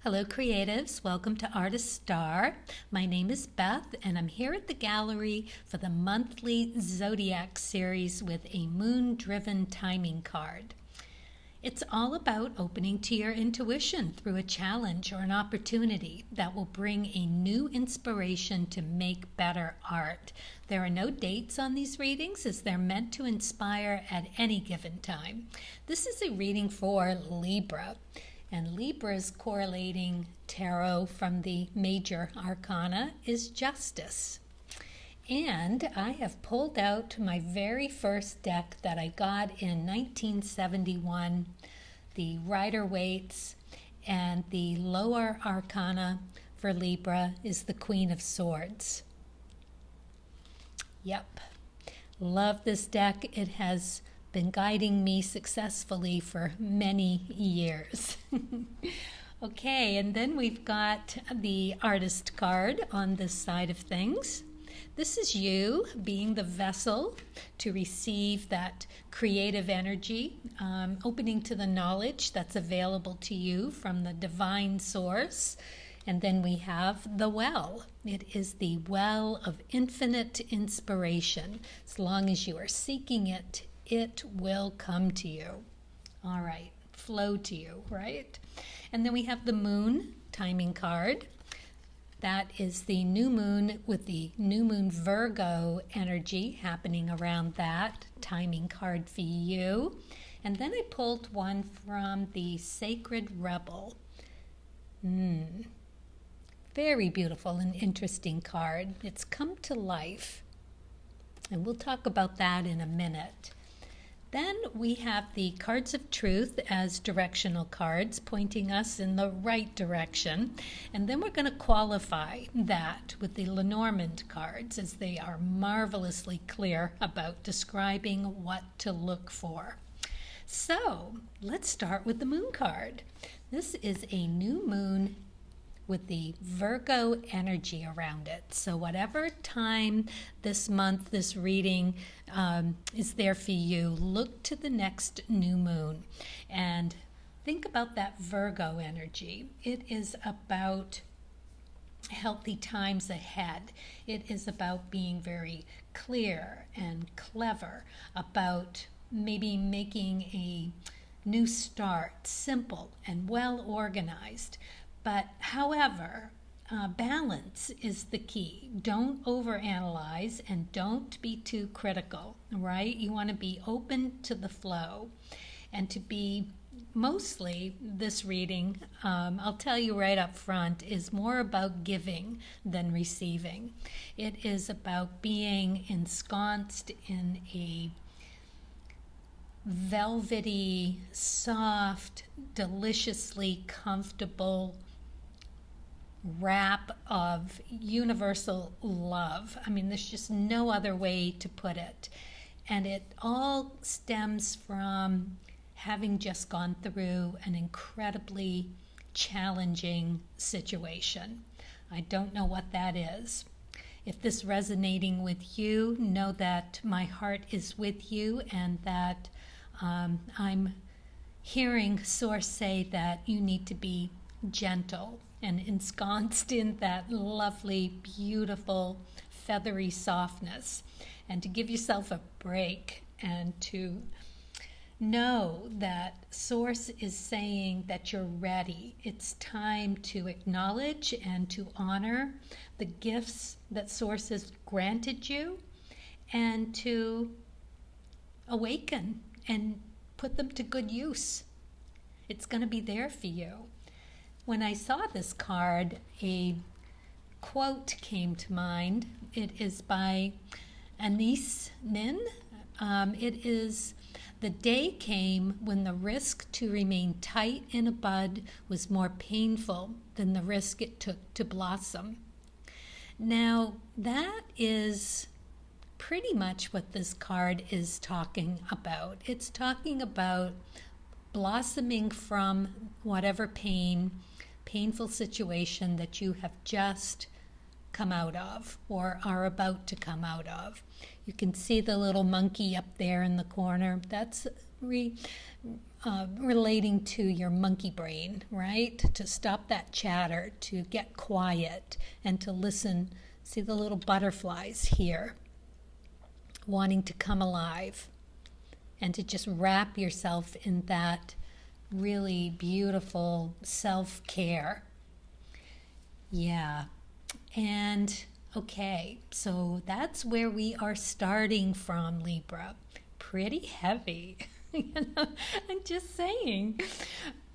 Hello creatives, welcome to Artist Star. My name is Beth and I'm here at the gallery for the monthly zodiac series with a moon-driven timing card. It's all about opening to your intuition through a challenge or an opportunity that will bring a new inspiration to make better art. There are no dates on these readings as they're meant to inspire at any given time. This is a reading for Libra. And Libra's correlating tarot from the major arcana is Justice. And I have pulled out my very first deck that I got in 1971, the Rider-Waite, and the lower arcana for Libra is the Queen of Swords. Yep, love this deck. It has been guiding me successfully for many years. Okay, and then we've got the artist card on this side of things. This is you being the vessel to receive that creative energy, opening to the knowledge that's available to you from the divine source. And then we have the well. It is the well of infinite inspiration. As long as you are seeking it, it will come to you. All right, flow to you, right? And then we have the moon timing card. That is the new moon with the new moon Virgo energy happening around that timing card for you. And then I pulled one from the Sacred Rebel. Very beautiful and interesting card. It's come to life. And we'll talk about that in a minute. Then we have the cards of truth as directional cards pointing us in the right direction. And then we're going to qualify that with the Lenormand cards as they are marvelously clear about describing what to look for. So let's start with the moon card. This is a new moon with the Virgo energy around it. So whatever time this month, this reading is there for you, look to the next new moon and think about that Virgo energy. It is about healthy times ahead. It is about being very clear and clever, about maybe making a new start, simple and well organized. But however, balance is the key. Don't overanalyze and don't be too critical, right? You want to be open to the flow and to be mostly this reading, I'll tell you right up front, is more about giving than receiving. It is about being ensconced in a velvety, soft, deliciously comfortable wrap of universal love. I mean, there's just no other way to put it. And it all stems from having just gone through an incredibly challenging situation. I don't know what that is. If this is resonating with you, know that my heart is with you and that I'm hearing Source say that you need to be gentle and ensconced in that lovely, beautiful, feathery softness, and to give yourself a break and to know that Source is saying that you're ready. It's time to acknowledge and to honor the gifts that Source has granted you and to awaken and put them to good use. It's going to be there for you. When I saw this card, a quote came to mind. It is by Ysmin. It is, "The day came when the risk to remain tight in a bud was more painful than the risk it took to blossom." Now, that is pretty much what this card is talking about. It's talking about blossoming from whatever painful situation that you have just come out of or are about to come out of. You can see the little monkey up there in the corner. That's relating to your monkey brain, right? To stop that chatter, to get quiet and to listen. See the little butterflies here, wanting to come alive, and to just wrap yourself in that really beautiful self-care. Yeah. And okay, so that's where we are starting from, Libra. Pretty heavy. I'm just saying.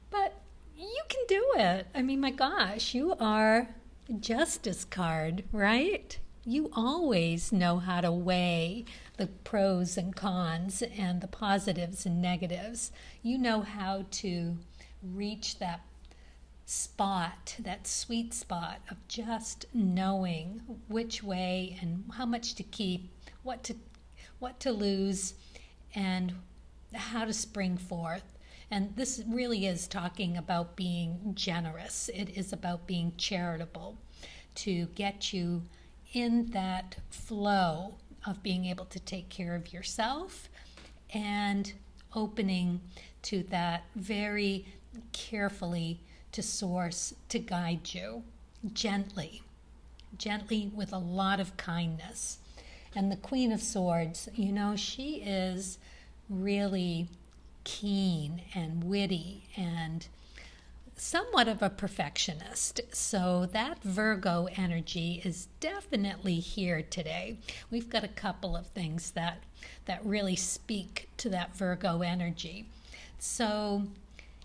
But you can do it. I mean, my gosh, you are a Justice card, right? You always know how to weigh the pros and cons and the positives and negatives. You know how to reach that spot, that sweet spot of just knowing which way and how much to keep, what to lose, and how to spring forth. And this really is talking about being generous. It is about being charitable to get you in that flow of being able to take care of yourself and opening to that very carefully to source to guide you gently with a lot of kindness. And the Queen of Swords, you know, she is really keen and witty and somewhat of a perfectionist. So that Virgo energy is definitely here today. We've got a couple of things that really speak to that Virgo energy. So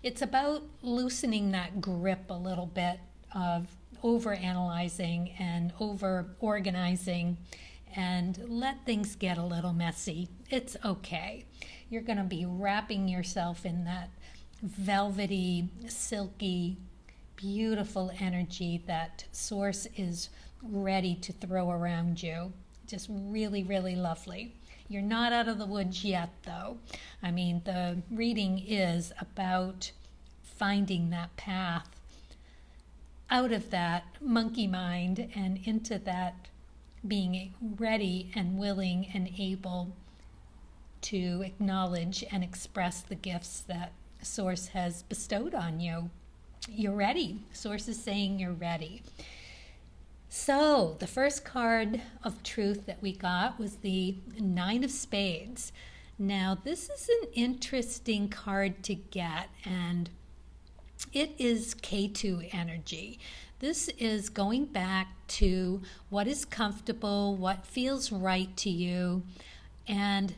it's about loosening that grip a little bit of over-analyzing and over-organizing and let things get a little messy. It's okay. You're going to be wrapping yourself in that velvety, silky, beautiful energy that Source is ready to throw around you. Just really, really lovely. You're not out of the woods yet, though. I mean, the reading is about finding that path out of that monkey mind and into that being ready and willing and able to acknowledge and express the gifts that Source has bestowed on you. You're ready. Source is saying you're ready. So the first card of truth that we got was the Nine of Spades. Now this is an interesting card to get, and it is K2 energy. This is going back to what is comfortable, what feels right to you, and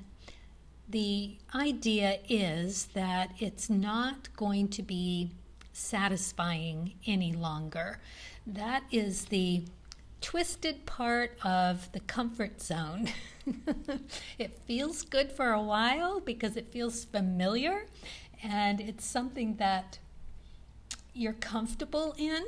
the idea is that it's not going to be satisfying any longer. That is the twisted part of the comfort zone. It feels good for a while because it feels familiar and it's something that you're comfortable in,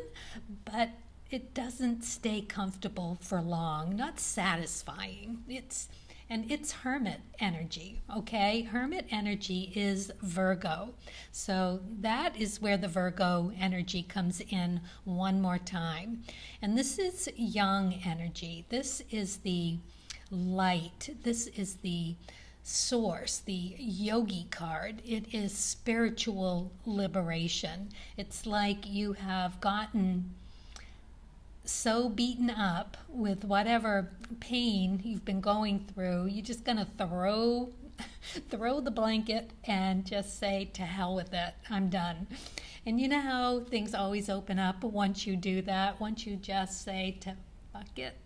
but it doesn't stay comfortable for long, not satisfying. It's Hermit energy, okay? Hermit energy is Virgo. So that is where the Virgo energy comes in one more time. And this is yang energy. This is the light. This is the source, the yogi card. It is spiritual liberation. It's like you have gotten so beaten up with whatever pain you've been going through, you're just going to throw the blanket and just say, to hell with it, I'm done. And you know how things always open up once you do that, once you just say to fuck it,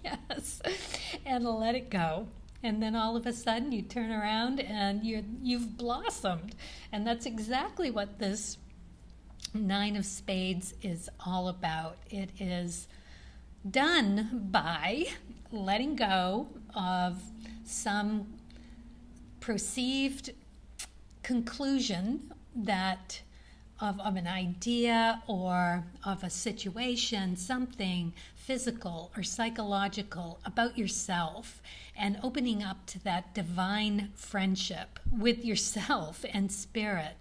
yes, and let it go. And then all of a sudden you turn around and you've blossomed. And that's exactly what this Nine of Spades is all about. It is done by letting go of some perceived conclusion that of an idea or of a situation, something physical or psychological about yourself, and opening up to that divine friendship with yourself and spirit.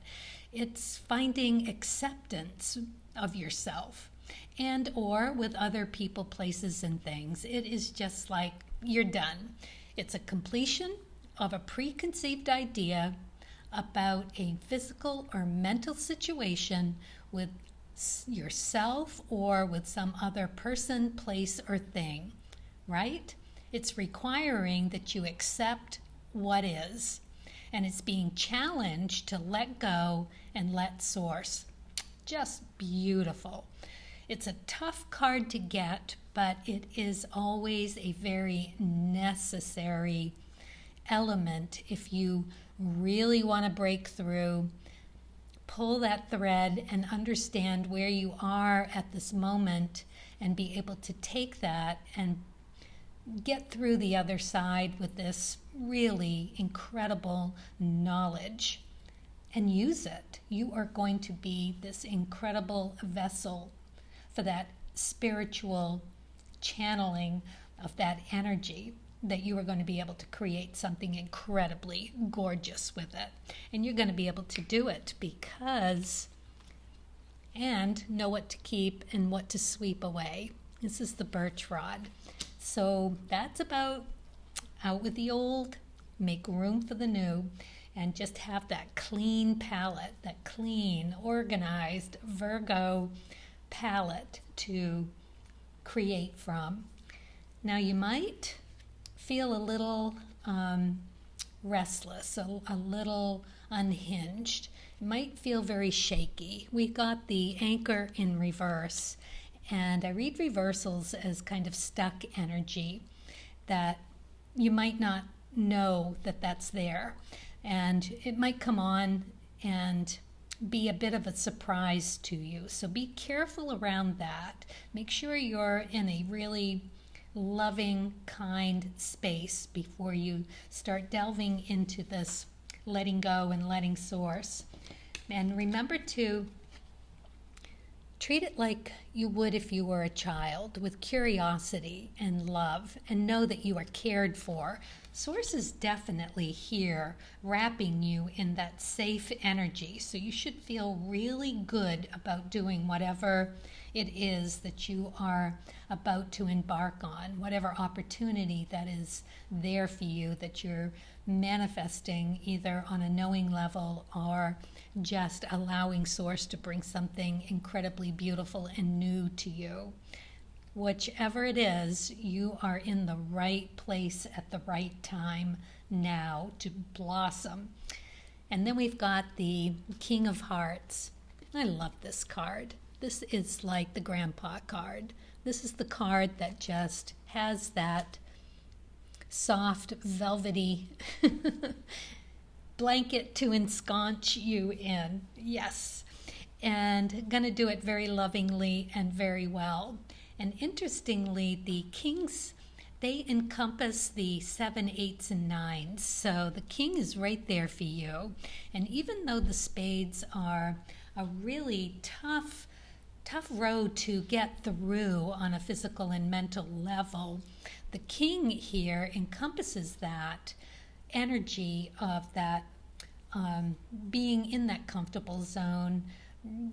It's finding acceptance of yourself. and or with other people, places, and things. It is just like you're done. It's a completion of a preconceived idea about a physical or mental situation with yourself or with some other person, place, or thing, right? It's requiring that you accept what is, and it's being challenged to let go and let source. Just beautiful. It's a tough card to get, but it is always a very necessary element if you really want to break through, pull that thread and understand where you are at this moment and be able to take that and get through the other side with this really incredible knowledge and use it. You are going to be this incredible vessel for that spiritual channeling of that energy, that you are going to be able to create something incredibly gorgeous with it. And you're going to be able to do it and know what to keep and what to sweep away. This is the birch rod. So that's about out with the old, make room for the new, and just have that clean palette, that clean, organized Virgo palette to create from. Now you might feel a little restless, a little unhinged. It might feel very shaky. We got the anchor in reverse, and I read reversals as kind of stuck energy that you might not know that that's there. And it might come on and be a bit of a surprise to you. So be careful around that. Make sure you're in a really loving, kind space before you start delving into this letting go and letting source. And remember to treat it like you would if you were a child, with curiosity and love, and know that you are cared for. Source is definitely here, wrapping you in that safe energy. So you should feel really good about doing whatever it is that you are about to embark on, whatever opportunity that is there for you, that you're manifesting either on a knowing level or just allowing Source to bring something incredibly beautiful and new to you. Whichever it is, you are in the right place at the right time now to blossom. And then we've got the King of Hearts. I love this card. This is like the grandpa card. This is the card that just has that soft, velvety blanket to ensconce you in. Yes. And going to do it very lovingly and very well. And interestingly, the kings, they encompass the 7, 8s, and 9s. So the king is right there for you. And even though the spades are a really tough road to get through on a physical and mental level, the king here encompasses that energy of that being in that comfortable zone,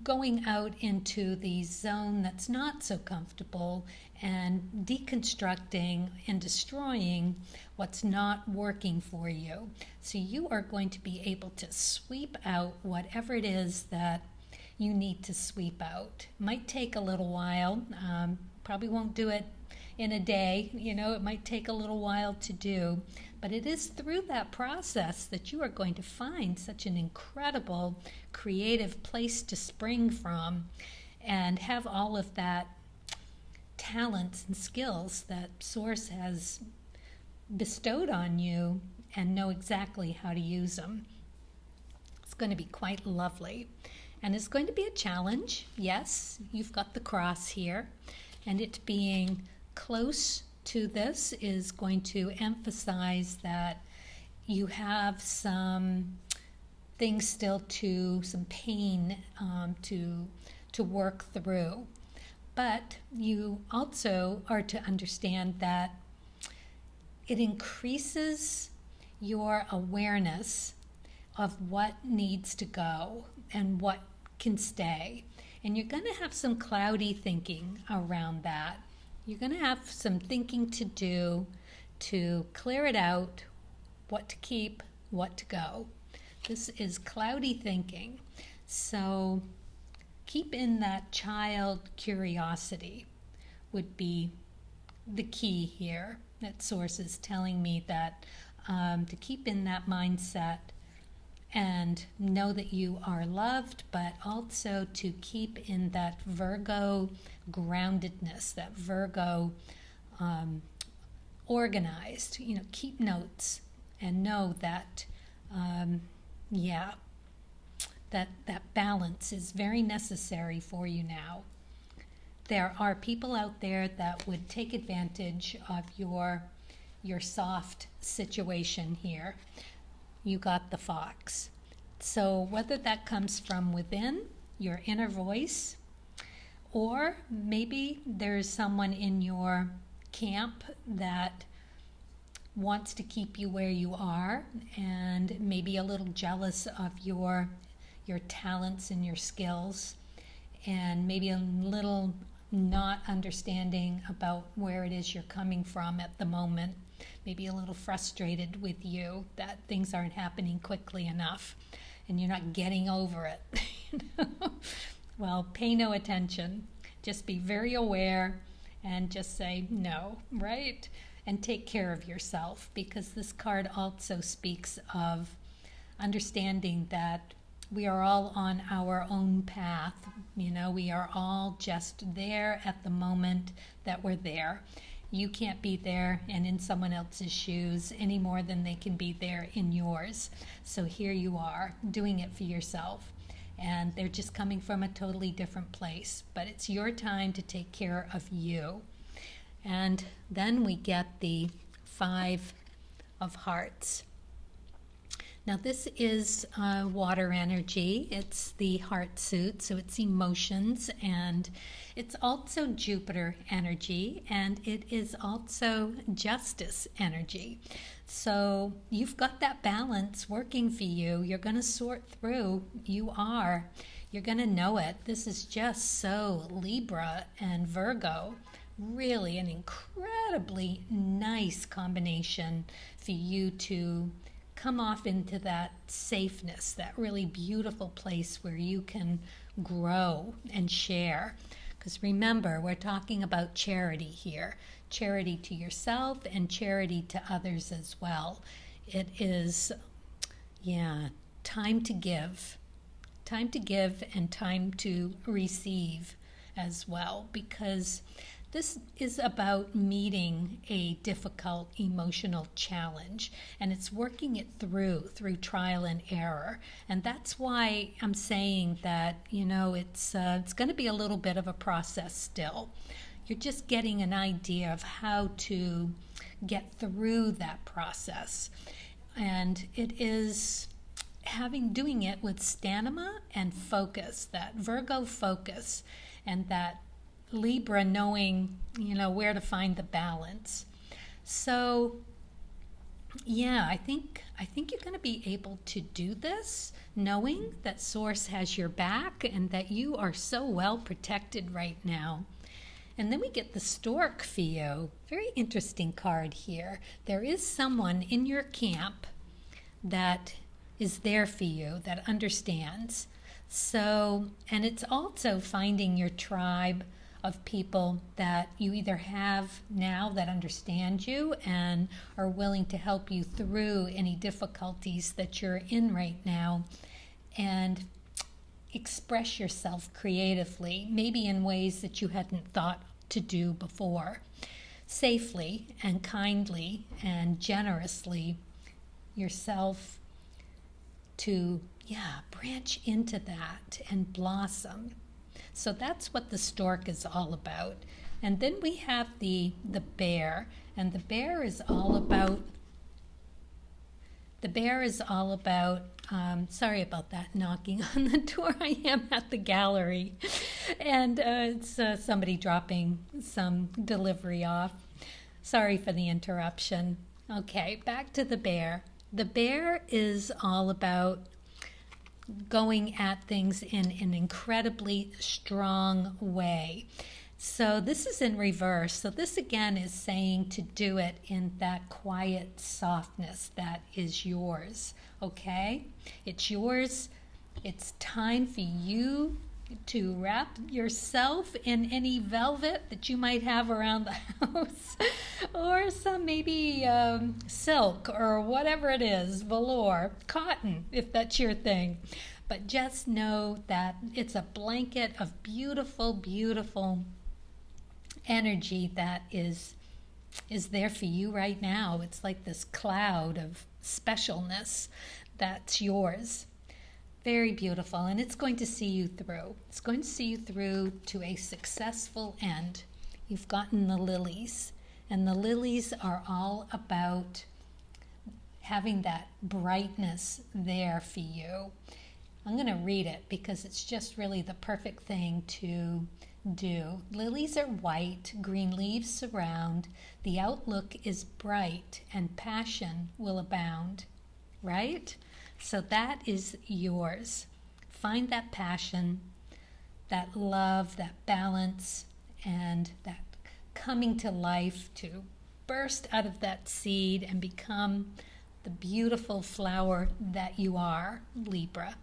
going out into the zone that's not so comfortable, and deconstructing and destroying what's not working for you. So you are going to be able to sweep out whatever it is that you need to sweep out. Might take a little while, probably won't do it in a day, it might take a little while to do, but it is through that process that you are going to find such an incredible creative place to spring from and have all of that talents and skills that Source has bestowed on you and know exactly how to use them. It's going to be quite lovely. And it's going to be a challenge. Yes, you've got the cross here, and it being close to this is going to emphasize that you have some things still some pain to work through. But you also are to understand that it increases your awareness of what needs to go and what can stay. And you're going to have some cloudy thinking around that. You're going to have some thinking to do to clear it out, what to keep, what to go. This is cloudy thinking. So keep in that child curiosity would be the key here. That source is telling me that to keep in that mindset and know that you are loved, but also to keep in that Virgo groundedness, that Virgo organized. Keep notes and know that, that balance is very necessary for you now. There are people out there that would take advantage of your soft situation here. You got the fox. So whether that comes from within, your inner voice, or maybe there's someone in your camp that wants to keep you where you are and maybe a little jealous of your talents and your skills, and maybe a little not understanding about where it is you're coming from at the moment, maybe a little frustrated with you that things aren't happening quickly enough and you're not getting over it. Well, pay no attention. Just be very aware and just say no, right? And take care of yourself, because this card also speaks of understanding that we are all on our own path. We are all just there at the moment that we're there. You can't be there and in someone else's shoes any more than they can be there in yours. So here you are doing it for yourself. And they're just coming from a totally different place. But it's your time to take care of you. And then we get the 5 of Hearts. Now this is water energy. It's the heart suit, so it's emotions, and it's also Jupiter energy, and it is also justice energy. So you've got that balance working for you. You're going to sort through. You're going to know it. This is just so Libra and Virgo. Really an incredibly nice combination for you to come off into that safeness, that really beautiful place where you can grow and share. Because remember, we're talking about charity here. Charity to yourself and charity to others as well. It is, time to give. Time to give and time to receive as well, because this is about meeting a difficult emotional challenge, and it's working it through trial and error. And that's why I'm saying that, it's going to be a little bit of a process still. You're just getting an idea of how to get through that process. And it is doing it with stamina and focus, that Virgo focus, and that Libra knowing, where to find the balance. So, I think you're going to be able to do this, knowing that Source has your back and that you are so well protected right now. And then we get the Stork for you. Very interesting card here. There is someone in your camp that is there for you, that understands. So, and it's also finding your tribe of people that you either have now that understand you and are willing to help you through any difficulties that you're in right now, and express yourself creatively, maybe in ways that you hadn't thought to do before, safely and kindly and generously yourself, to branch into that and blossom. So that's what the stork is all about. And then we have the bear, and the bear is all about sorry about that knocking on the door. I am at the gallery, and it's somebody dropping some delivery off. Sorry for the interruption. Okay, back to the bear. The bear is all about going at things in an incredibly strong way. So this is in reverse. So this again is saying to do it in that quiet softness that is yours, okay? It's yours. It's time for you to wrap yourself in any velvet that you might have around the house, or some maybe silk or whatever it is, velour, cotton, if that's your thing. But just know that it's a blanket of beautiful, beautiful energy that is there for you right now. It's like this cloud of specialness that's yours. Very beautiful, and it's going to see you through. It's going to see you through to a successful end. You've gotten the lilies, and the lilies are all about having that brightness there for you. I'm going to read it because it's just really the perfect thing to do. Lilies are white, green leaves surround. The outlook is bright, and passion will abound. Right? So that is yours. Find that passion, that love, that balance, and that coming to life to burst out of that seed and become the beautiful flower that you are, Libra.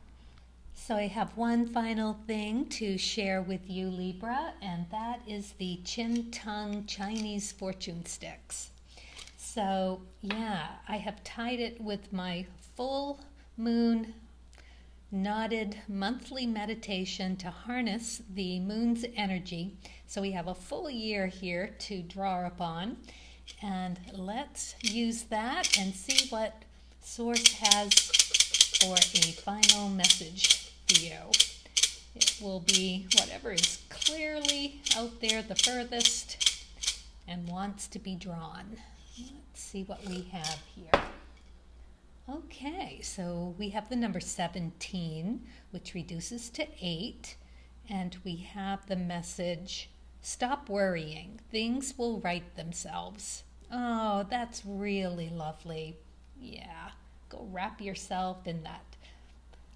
So I have one final thing to share with you, Libra, and that is the Chin Tongue Chinese fortune sticks. So yeah, I have tied it with my full moon knotted monthly meditation to harness the moon's energy. So we have a full year here to draw upon, and let's use that and see what Source has for a final message for you. It will be whatever is clearly out there the furthest and wants to be drawn. Let's see what we have here. Okay, so we have the number 17, which reduces to 8, and we have the message, stop worrying, things will right themselves. Oh, that's really lovely. Yeah, go wrap yourself in that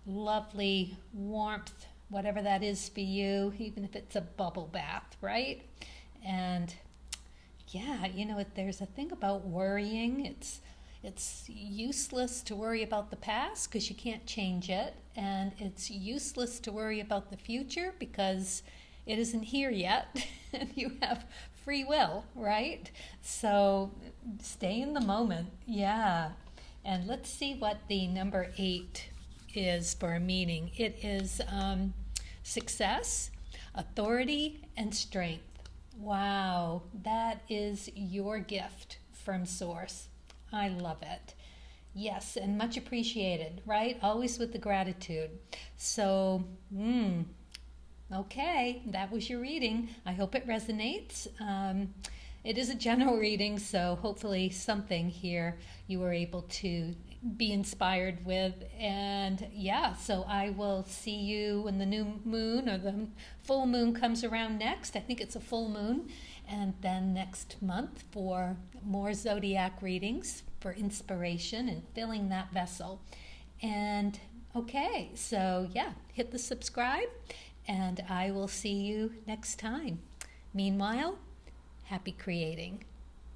lovely warmth, whatever that is for you, even if it's a bubble bath, right? And yeah, you know, there's a thing about worrying. It's useless to worry about the past because you can't change it, and it's useless to worry about the future because it isn't here yet, and you have free will, right? So stay in the moment, yeah. And let's see what the number 8 is for a meaning. It is success, authority, and strength. Wow, that is your gift from Source. I love it. Yes, and much appreciated, right? Always with the gratitude. So, okay, that was your reading. I hope it resonates. It is a general reading, so hopefully something here you were able to be inspired with. And yeah, so I will see you when the new moon or the full moon comes around next. I think it's a full moon. And then next month for more zodiac readings for inspiration and filling that vessel. And okay, so yeah, hit the subscribe and I will see you next time. Meanwhile, happy creating.